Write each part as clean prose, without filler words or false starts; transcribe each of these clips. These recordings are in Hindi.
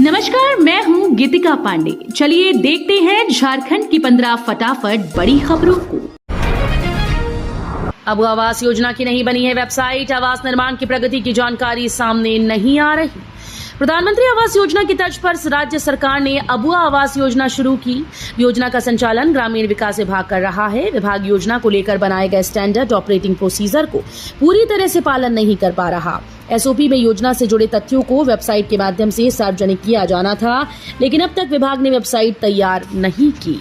नमस्कार, मैं हूँ गीतिका पांडे। चलिए देखते हैं झारखंड की 15 फटाफट बड़ी खबरों को। अब आवास योजना की नहीं बनी है वेबसाइट, आवास निर्माण की प्रगति की जानकारी सामने नहीं आ रही। प्रधानमंत्री आवास योजना की तर्ज पर राज्य सरकार ने अबुआ आवास योजना शुरू की। योजना का संचालन ग्रामीण विकास विभाग कर रहा है। विभाग योजना को लेकर बनाए गए स्टैंडर्ड ऑपरेटिंग प्रोसीजर को पूरी तरह से पालन नहीं कर पा रहा। एसओपी में योजना से जुड़े तथ्यों को वेबसाइट के माध्यम से सार्वजनिक किया जाना था, लेकिन अब तक विभाग ने वेबसाइट तैयार नहीं की।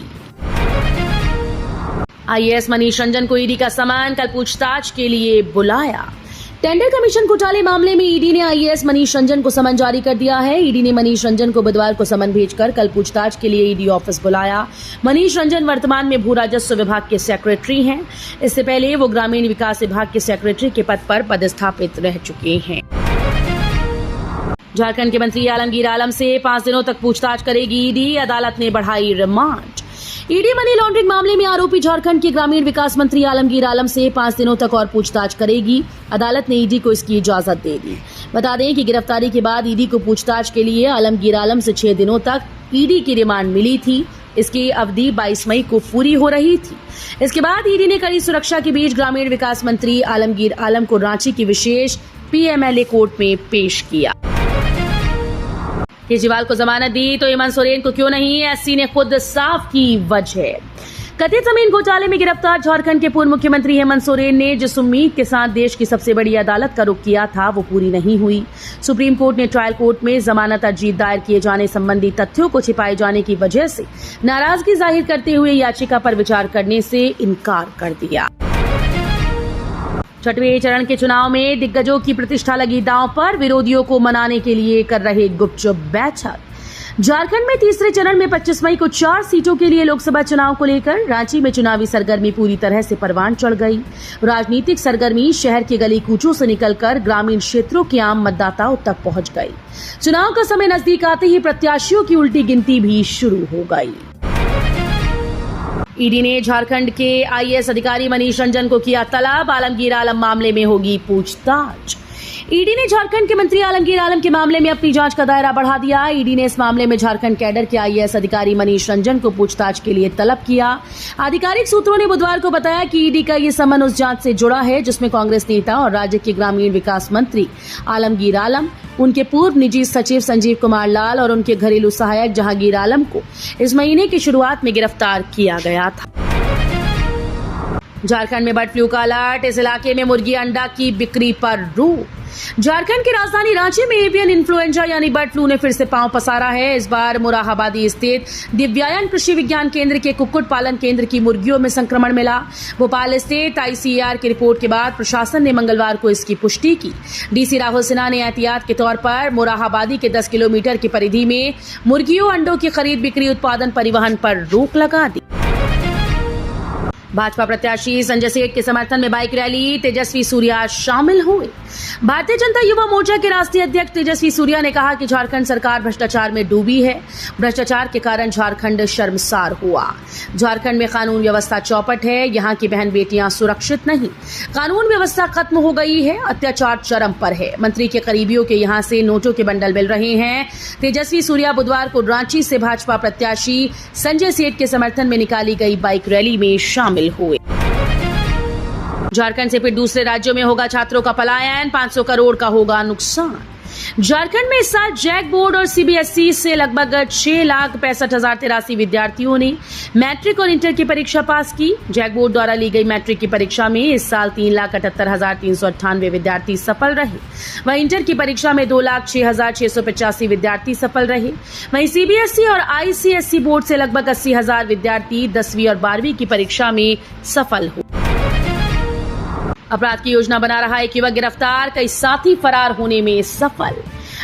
आईएएस मनीष रंजन को ईडी का समन, कल पूछताछ के लिए बुलाया। टेंडर कमीशन घोटाले मामले में ईडी ने आईएएस मनीष रंजन को समन जारी कर दिया है। ईडी ने मनीष रंजन को बुधवार को समन भेजकर कल पूछताछ के लिए ईडी ऑफिस बुलाया। मनीष रंजन वर्तमान में भू राजस्व विभाग के सेक्रेटरी हैं। इससे पहले वो ग्रामीण विकास विभाग के सेक्रेटरी के पद पर पदस्थापित रह चुके हैं। झारखंड के मंत्री आलमगीर आलम से 5 दिनों तक पूछताछ करेगी ईडी, अदालत ने बढ़ाई रिमांड। ईडी मनी लॉन्ड्रिंग मामले में आरोपी झारखंड के ग्रामीण विकास मंत्री आलमगीर आलम से 5 दिनों तक और पूछताछ करेगी। अदालत ने ईडी को इसकी इजाजत दे दी। बता दें कि गिरफ्तारी के बाद ईडी को पूछताछ के लिए आलमगीर आलम से 6 दिनों तक ईडी की रिमांड मिली थी। इसकी अवधि 22 मई को पूरी हो रही थी। इसके बाद ईडी ने कड़ी सुरक्षा के बीच ग्रामीण विकास मंत्री आलमगीर आलम को रांची की विशेष पीएमएलए कोर्ट में पेश किया। केजरीवाल को जमानत दी तो हेमंत सोरेन को क्यों नहीं, एससी ने खुद साफ की वजह। कथित जमीन घोटाले में गिरफ्तार झारखंड के पूर्व मुख्यमंत्री हेमंत सोरेन ने जिस उम्मीद के साथ देश की सबसे बड़ी अदालत का रुख किया था वो पूरी नहीं हुई। सुप्रीम कोर्ट ने ट्रायल कोर्ट में जमानत अर्जी दायर किए जाने संबंधी तथ्यों को छिपाए जाने की वजह से नाराजगी जाहिर करते हुए याचिका पर विचार करने से इनकार कर दिया। 6वें चरण के चुनाव में दिग्गजों की प्रतिष्ठा लगी दांव पर, विरोधियों को मनाने के लिए कर रहे गुपचुप बैठक। झारखंड में तीसरे चरण में 25 मई को 4 सीटों के लिए लोकसभा चुनाव को लेकर रांची में चुनावी सरगर्मी पूरी तरह से परवान चढ़ गई। राजनीतिक सरगर्मी शहर के गली कूचों से निकलकर ग्रामीण क्षेत्रों के आम मतदाताओं तक पहुंच गई। चुनाव का समय नजदीक आते ही प्रत्याशियों की उल्टी गिनती भी शुरू हो गई। ईडी ने झारखंड के आईएएस अधिकारी मनीष रंजन को किया तलब, आलमगीर आलम मामले में होगी पूछताछ। ईडी ने झारखंड के मंत्री आलमगीर आलम के मामले में अपनी जांच का दायरा बढ़ा दिया। ईडी ने इस मामले में झारखंड कैडर के आईएएस अधिकारी मनीष रंजन को पूछताछ के लिए तलब किया। आधिकारिक सूत्रों ने बुधवार को बताया कि ईडी का ये समन उस जांच से जुड़ा है जिसमें कांग्रेस नेता और राज्य के ग्रामीण विकास मंत्री आलमगीर आलम, उनके पूर्व निजी सचिव संजीव कुमार लाल और उनके घरेलू सहायक जहांगीर आलम को इस महीने की शुरुआत में गिरफ्तार किया गया था। झारखंड में बर्ड फ्लू का अलर्ट, इस इलाके में मुर्गी अंडा की बिक्री पर रोक। झारखंड की राजधानी रांची में एवियन इन्फ्लुएंजा यानी बर्ड फ्लू ने फिर से पांव पसारा है। इस बार मुराहाबादी स्थित दिव्यायन कृषि विज्ञान केंद्र के कुक्कुट पालन केंद्र की मुर्गियों में संक्रमण मिला। भोपाल स्थित आईसीएआर की रिपोर्ट के बाद प्रशासन ने मंगलवार को इसकी पुष्टि की। डीसी राहुल सिन्हा ने एहतियात के तौर पर मुराहाबादी के 10 किलोमीटर की परिधि में मुर्गियों अंडों की खरीद बिक्री, उत्पादन, परिवहन पर रोक लगा दी। भाजपा प्रत्याशी संजय सेठ के समर्थन में बाइक रैली, तेजस्वी सूर्या शामिल हुए। भारतीय जनता युवा मोर्चा के राष्ट्रीय अध्यक्ष तेजस्वी सूर्या ने कहा कि झारखंड सरकार भ्रष्टाचार में डूबी है। भ्रष्टाचार के कारण झारखंड शर्मसार हुआ। झारखंड में कानून व्यवस्था चौपट है, यहाँ की बहन बेटियां सुरक्षित नहीं। कानून व्यवस्था खत्म हो गई है, अत्याचार चरम पर है। मंत्री के करीबियों के यहाँ से नोटों के बंडल मिल रहे हैं। तेजस्वी सूर्या बुधवार को रांची से भाजपा प्रत्याशी संजय सेठ के समर्थन में निकाली गई बाइक रैली में शामिल हुए। झारखंड से फिर दूसरे राज्यों में होगा छात्रों का पलायन, 500 करोड़ का होगा नुकसान। झारखंड में इस साल जैक बोर्ड और सीबीएसई से लगभग 6,65,083 विद्यार्थियों ने मैट्रिक और इंटर की परीक्षा पास की। जैक बोर्ड द्वारा ली गई मैट्रिक की परीक्षा में इस साल 3,78,398 विद्यार्थी सफल रहे। वहीं इंटर की परीक्षा में 2,06,685 विद्यार्थी सफल रहे। वहीं सीबीएसई और आईसीएसई बोर्ड से लगभग 80,000 विद्यार्थी 10वीं और 12वीं की परीक्षा में सफल हुए। अपराध की योजना बना रहा एक युवक गिरफ्तार, कई साथी फरार होने में सफल।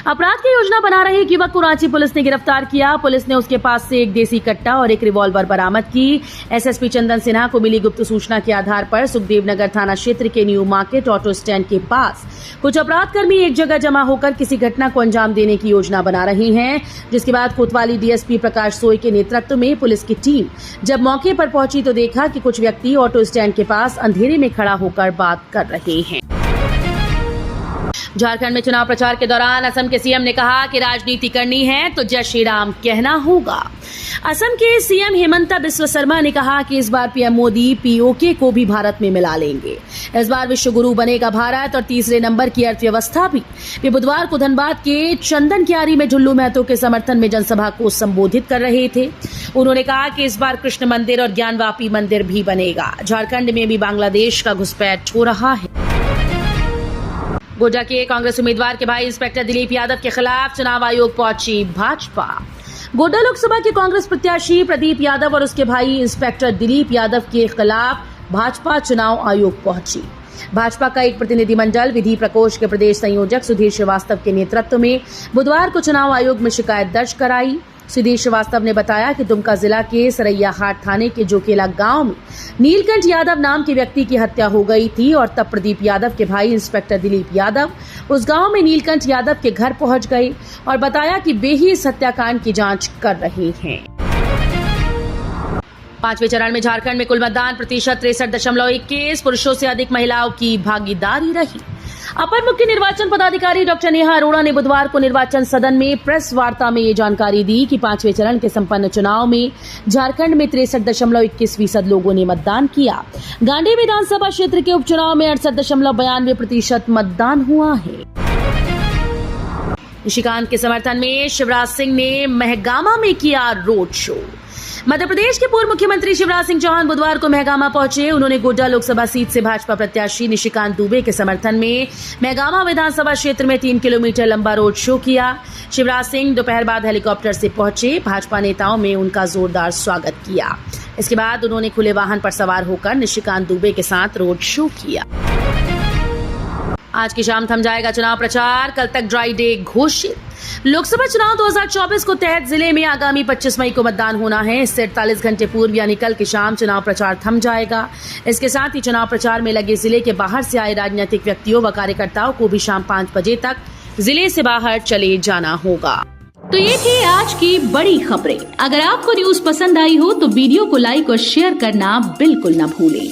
अपराध की योजना बना रहे एक युवक को रांची पुलिस ने गिरफ्तार किया। पुलिस ने उसके पास से एक देसी कट्टा और एक रिवॉल्वर बरामद की। एसएसपी चंदन सिन्हा को मिली गुप्त सूचना के आधार पर सुखदेव नगर थाना क्षेत्र के न्यू मार्केट ऑटो स्टैंड के पास कुछ अपराधकर्मी एक जगह जमा होकर किसी घटना को अंजाम देने की योजना बना रहे हैं, जिसके बाद कोतवाली डीएसपी प्रकाश सोई के नेतृत्व में पुलिस की टीम जब मौके पर पहुंची तो देखा कि कुछ व्यक्ति ऑटो स्टैंड के पास अंधेरे में खड़ा होकर बात कर रहे हैं। झारखंड में चुनाव प्रचार के दौरान असम के सीएम ने कहा कि राजनीति करनी है तो जय श्री राम कहना होगा। असम के सीएम हेमंता बिस्वा शर्मा ने कहा कि इस बार पीएम मोदी पीओके को भी भारत में मिला लेंगे। इस बार विश्व गुरु बनेगा भारत और तीसरे नंबर की अर्थव्यवस्था भी। वे बुधवार को धनबाद के चंदन क्यारी में झुल्लू महतो के समर्थन में जनसभा को संबोधित कर रहे थे। उन्होंने कहा कि इस बार कृष्ण मंदिर और ज्ञानवापी मंदिर भी बनेगा। झारखंड में भी बांग्लादेश का घुसपैठ हो रहा है। गोड्डा के कांग्रेस उम्मीदवार के भाई इंस्पेक्टर दिलीप यादव के खिलाफ चुनाव आयोग पहुंची भाजपा। गोड्डा लोकसभा के कांग्रेस प्रत्याशी प्रदीप यादव और उसके भाई इंस्पेक्टर दिलीप यादव के खिलाफ भाजपा चुनाव आयोग पहुंची। भाजपा का एक प्रतिनिधिमंडल विधि प्रकोष्ठ के प्रदेश संयोजक सुधीर श्रीवास्तव के नेतृत्व में बुधवार को चुनाव आयोग में शिकायत दर्ज कराई। सुधीर श्रीवास्तव ने बताया कि दुमका जिला के सरैयाहाट थाने के जोकेला गांव में नीलकंठ यादव नाम के व्यक्ति की हत्या हो गई थी और तब प्रदीप यादव के भाई इंस्पेक्टर दिलीप यादव उस गांव में नीलकंठ यादव के घर पहुंच गए और बताया कि वे ही इस हत्याकांड की जांच कर रहे हैं। 5वें चरण में झारखंड में कुल मतदान प्रतिशत 63.21, पुरुषों से अधिक महिलाओं की भागीदारी रही। अपर मुख्य निर्वाचन पदाधिकारी डॉक्टर नेहा अरोड़ा ने बुधवार को निर्वाचन सदन में प्रेस वार्ता में ये जानकारी दी कि 5वें चरण के संपन्न चुनाव में झारखंड में 63.21% लोगों ने मतदान किया। गांडी विधानसभा क्षेत्र के उपचुनाव में 68.92% मतदान हुआ है। निशिकांत के समर्थन में शिवराज सिंह ने महगामा में किया रोड शो। मध्य प्रदेश के पूर्व मुख्यमंत्री शिवराज सिंह चौहान बुधवार को महगामा पहुंचे। उन्होंने गोड्डा लोकसभा सीट से भाजपा प्रत्याशी निशिकांत दुबे के समर्थन में महगामा विधानसभा क्षेत्र में 3 किलोमीटर लंबा रोड शो किया। शिवराज सिंह दोपहर बाद हेलीकॉप्टर से पहुंचे। भाजपा नेताओं में उनका जोरदार स्वागत किया। इसके बाद उन्होंने खुले वाहन पर सवार होकर निशिकांत दुबे के साथ रोड शो किया। आज की शाम थम जाएगा चुनाव प्रचार, कल तक ड्राई डे घोषित। लोकसभा चुनाव 2024 को तहत जिले में आगामी 25 मई को मतदान होना है। इससे 48 घंटे पूर्व यानी कल की शाम चुनाव प्रचार थम जाएगा। इसके साथ ही चुनाव प्रचार में लगे जिले के बाहर से आए राजनीतिक व्यक्तियों व कार्यकर्ताओं को भी शाम 5 बजे तक जिले से बाहर चले जाना होगा। तो ये थी आज की बड़ी खबरें। अगर आपको न्यूज पसंद आई हो तो वीडियो को लाइक और शेयर करना बिल्कुल न भूलें।